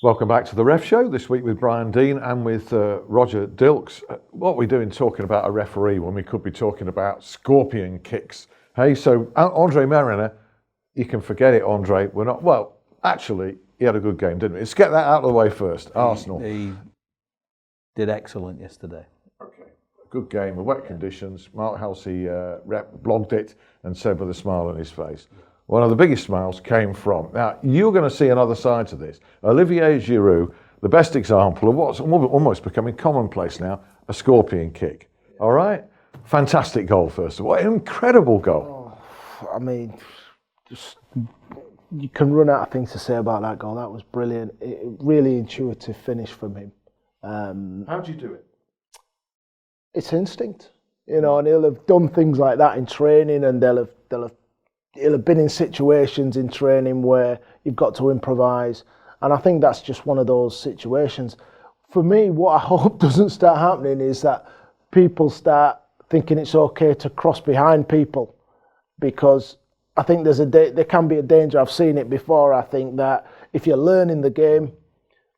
Welcome back to the Ref Show, this week with Brian Dean and with Roger Dilks. What are we doing talking about a referee when we could be talking about scorpion kicks? Hey, so Andre Mariner, you can forget it, Andre. We're not, well, actually, he had a good game, didn't he? Let's get that out of the way first. Arsenal. He did excellent yesterday. Okay, good game with wet conditions. Mark Halsey blogged it and said with a smile on his face. One of the biggest smiles came from, now you're going to see another side to this. Olivier Giroud, the best example of what's almost becoming commonplace now, a scorpion kick. All right? Fantastic goal, first of all. Incredible goal. Oh, I mean, just, you can run out of things to say about that goal. That was brilliant. Really intuitive finish from him. How do you do it? It's instinct, you know, and he'll have done things like that in training, and he'll have been in situations in training where you've got to improvise, and I think that's just one of those situations. For me, what I hope doesn't start happening is that people start thinking it's okay to cross behind people, because I think there can be a danger. I've seen it before. I think that if you're learning the game,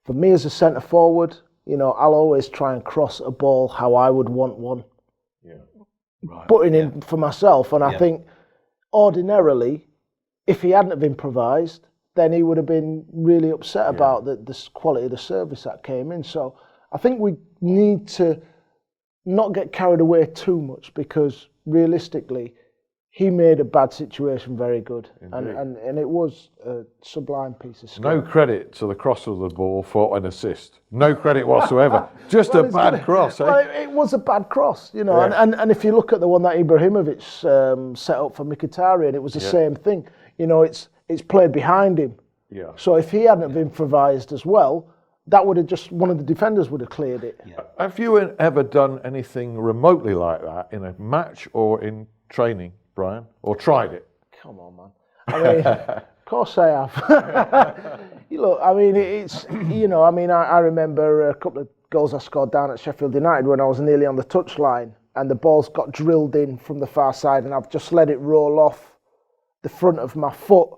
for me as a centre forward, you know, I'll always try and cross a ball how I would want one. Yeah. Right. Putting in for myself, and I think ordinarily, if he hadn't have improvised, then he would have been really upset about the quality of the service that came in. So I think we need to not get carried away too much, because realistically, he made a bad situation very good, and it was a sublime piece of skill. No credit to the crosser of the ball for an assist. No credit whatsoever. Just a bad cross. Well, it was a bad cross, you know. Yeah. And if you look at the one that Ibrahimovic set up for Mkhitaryan, it was the same thing. You know, it's played behind him. Yeah. So if he hadn't improvised as well, that would have just, one of the defenders would have cleared it. Yeah. Have you ever done anything remotely like that in a match or in training, Brian, or tried it? Come on, man. I mean, of course I have. Look, I mean, it's, you know, I mean, I remember a couple of goals I scored down at Sheffield United when I was nearly on the touchline, and the ball's got drilled in from the far side, and I've just let it roll off the front of my foot,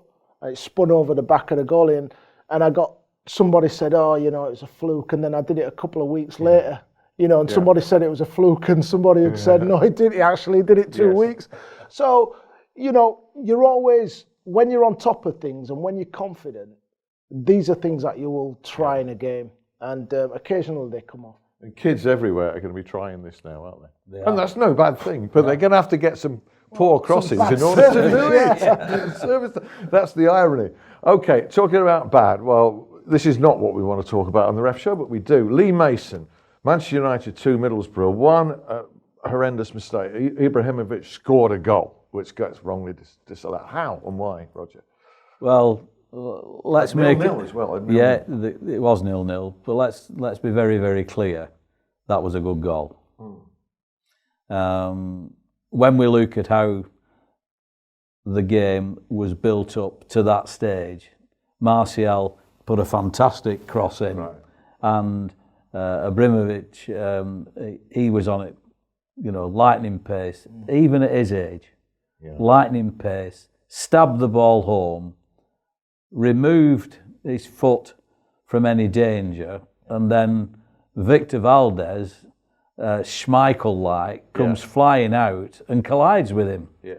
and it spun over the back of the goalie, and I got, somebody said, oh, you know, it was a fluke, and then I did it a couple of weeks later. You know, and somebody said it was a fluke, and somebody had said, no, he actually did it 2 weeks. So, you know, you're always, when you're on top of things and when you're confident, these are things that you will try in a game, and occasionally they come off. And kids everywhere are going to be trying this now, aren't they? And that's no bad thing, but they're going to have to get some poor crosses in order to do it. That's the irony. Okay, talking about bad, well, this is not what we want to talk about on the Ref Show, but we do. Lee Mason, Manchester United 2, Middlesbrough 1, horrendous mistake. Ibrahimovic scored a goal, which gets wrongly disallowed. How and why, Roger? Well, let's make it... 0-0 as well. It was 0-0, but let's be very, very clear. That was a good goal. When we look at how the game was built up to that stage, Martial put a fantastic cross in, and Ibrahimovic, he was on it, you know, lightning pace, even at his age, lightning pace, stabbed the ball home, removed his foot from any danger, and then Victor Valdez, Schmeichel-like, comes flying out and collides with him. Yeah.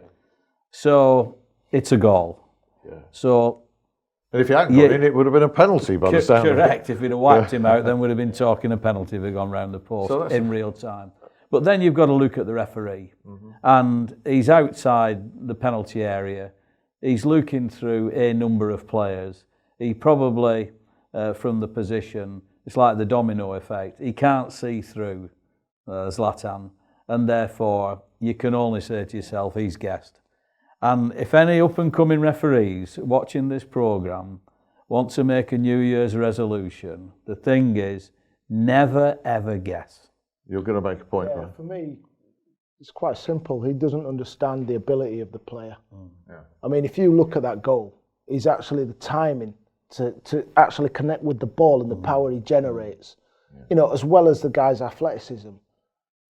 So it's a goal. Yeah. So. And if he hadn't gone in, it would have been a penalty by the sound of it. Correct. If he'd have wiped him out, then we'd have been talking a penalty if he'd gone round the post in real time. But then you've got to look at the referee. And he's outside the penalty area. He's looking through a number of players. He probably, from the position, it's like the domino effect. He can't see through Zlatan. And therefore, you can only say to yourself, he's guessed. And if any up-and-coming referees watching this programme want to make a New Year's resolution, the thing is, never ever guess. You're going to make a point, right? For me, it's quite simple. He doesn't understand the ability of the player. I mean, if you look at that goal, he's actually the timing to actually connect with the ball and the power he generates, you know, as well as the guy's athleticism.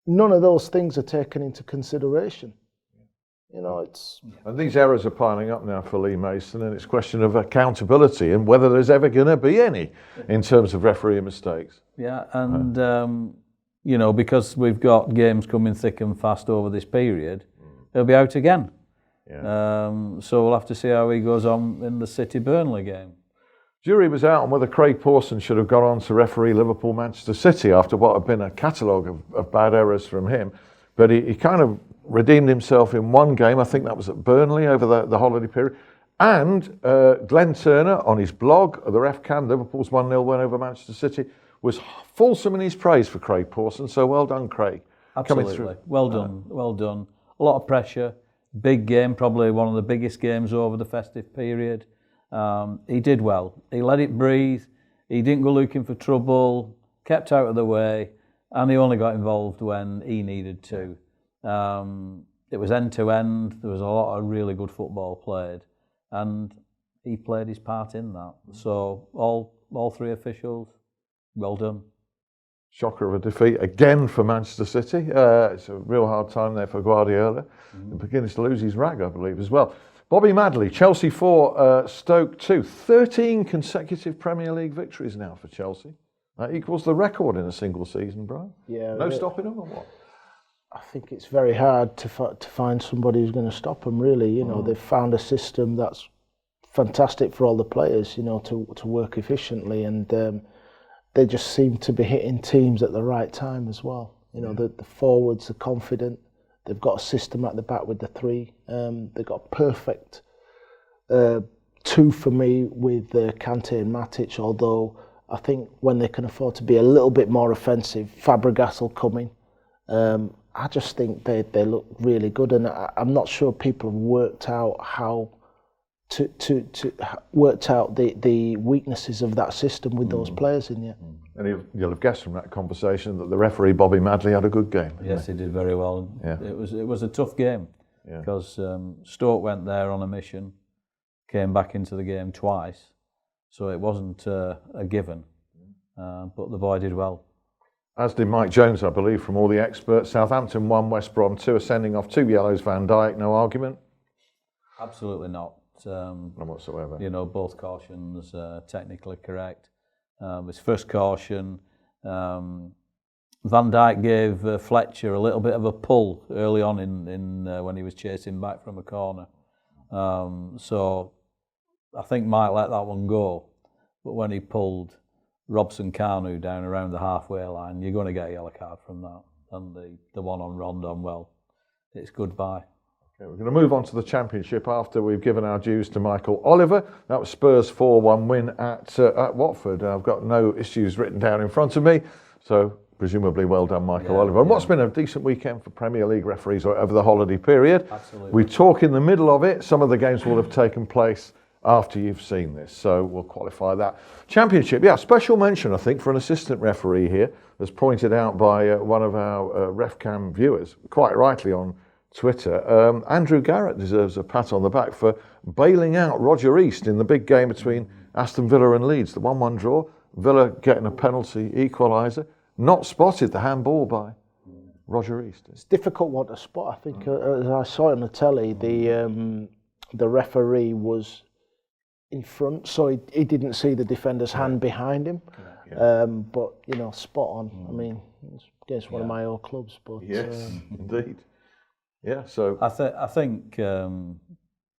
None of those things are taken into consideration. You know, it's... And these errors are piling up now for Lee Mason, and it's a question of accountability and whether there's ever going to be any in terms of referee mistakes. Yeah, and you know, because we've got games coming thick and fast over this period, he'll be out again. Yeah. So we'll have to see how he goes on in the City-Burnley game. Jury was out on whether Craig Pawson should have gone on to referee Liverpool-Manchester City after what had been a catalogue of bad errors from him. But he kind of redeemed himself in one game. I think that was at Burnley over the holiday period. And Glenn Turner, on his blog, the Ref Can, Liverpool's 1-0 win over Manchester City, was fulsome in his praise for Craig Pawson. So well done, Craig. Absolutely. Well done. Well done. A lot of pressure. Big game, probably one of the biggest games over the festive period. He did well. He let it breathe. He didn't go looking for trouble, kept out of the way, and he only got involved when he needed to. It was end-to-end. There was a lot of really good football played, and he played his part in that. So all three officials, well done. Shocker of a defeat again for Manchester City. It's a real hard time there for Guardiola. He's beginning to lose his rag, I believe, as well. Bobby Madley, Chelsea 4, Stoke 2. 13 consecutive Premier League victories now for Chelsea. That equals the record in a single season, Brian. Yeah. No stopping them or what? I think it's very hard to find somebody who's going to stop them, really. You know, they've found a system that's fantastic for all the players, you know, to work efficiently, and they just seem to be hitting teams at the right time as well. You know, the forwards are confident. They've got a system at the back with the three. They've got perfect two for me with Kante and Matic, although I think when they can afford to be a little bit more offensive, Fabregas will come in. I just think they look really good, and I'm not sure people have worked out how worked out the weaknesses of that system with those players in yet. And you'll have guessed from that conversation that the referee Bobby Madley had a good game. Yes, he did very well. Yeah. It was a tough game because Stoke went there on a mission, came back into the game twice, so it wasn't a given. But the boy did well. As did Mike Jones, I believe, from all the experts. Southampton 1, West Brom 2, sending off 2 yellows, Van Dijk, no argument? Absolutely not. None whatsoever. You know, both cautions technically correct. His first caution, Van Dijk gave Fletcher a little bit of a pull early on in when he was chasing back from a corner. So I think Mike let that one go. But when he pulled Robson Kanu down around the halfway line, you're going to get a yellow card from that. And the one on Rondon, well, it's goodbye. Okay, we're going to move on to the Championship after we've given our dues to Michael Oliver. That was Spurs' 4-1 win at Watford. I've got no issues written down in front of me, so presumably well done, Michael Oliver. And what's been a decent weekend for Premier League referees over the holiday period. Absolutely. We talk in the middle of it. Some of the games will have taken place after you've seen this, so we'll qualify that. Championship, special mention, I think, for an assistant referee here, as pointed out by one of our RefCam viewers, quite rightly on Twitter. Andrew Garrett deserves a pat on the back for bailing out Roger East in the big game between Aston Villa and Leeds, the 1-1 draw. Villa getting a penalty equaliser, not spotted the handball by Roger East. It's a difficult one to spot. I think as I saw it on the telly, the referee was in front, so he didn't see the defender's hand behind him. But you know, spot on. I mean, it's against one of my old clubs, but yes, indeed. Yeah, so I think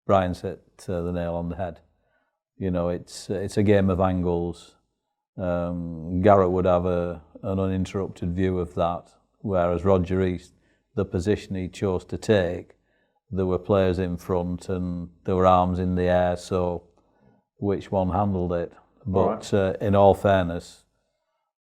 Brian's hit the nail on the head. You know, it's a game of angles. Garrett would have an uninterrupted view of that, whereas Roger East, the position he chose to take, there were players in front and there were arms in the air, so which one handled it? But in all fairness,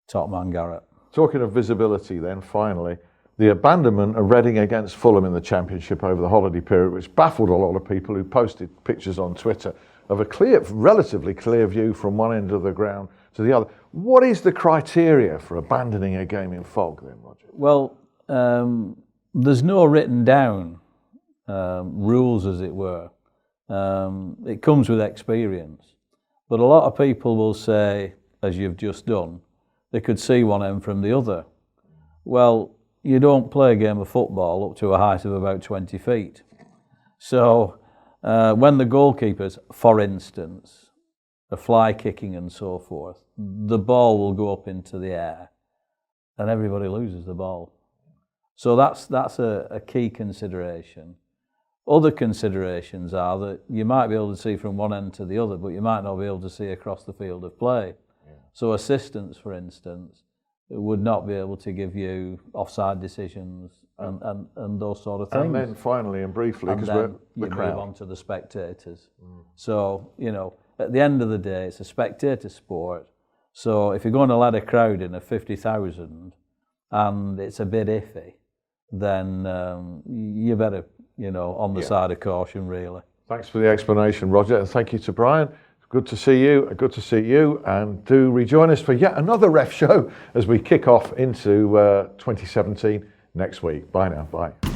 top man Garrett. Talking of visibility then, finally, the abandonment of Reading against Fulham in the Championship over the holiday period, which baffled a lot of people who posted pictures on Twitter of a relatively clear view from one end of the ground to the other. What is the criteria for abandoning a game in fog then, Roger? Well, there's no written down rules, as it were. It comes with experience. But a lot of people will say, as you've just done, they could see one end from the other. Well, you don't play a game of football up to a height of about 20 feet. So when the goalkeepers, for instance, are fly kicking and so forth, the ball will go up into the air and everybody loses the ball. So that's a key consideration. Other considerations are that you might be able to see from one end to the other, but you might not be able to see across the field of play. Yeah. So assistants, for instance, would not be able to give you offside decisions and those sort of things. And then finally and briefly, because we're the crowd. Move on to the spectators. So, at the end of the day, it's a spectator sport. So if you're going to let a crowd in of 50,000 and it's a bit iffy, then you better, on the side of caution, really. Thanks for the explanation, Roger, and thank you to Brian. Good to see you, and do rejoin us for yet another ref show as we kick off into 2017 next week. Bye now, bye.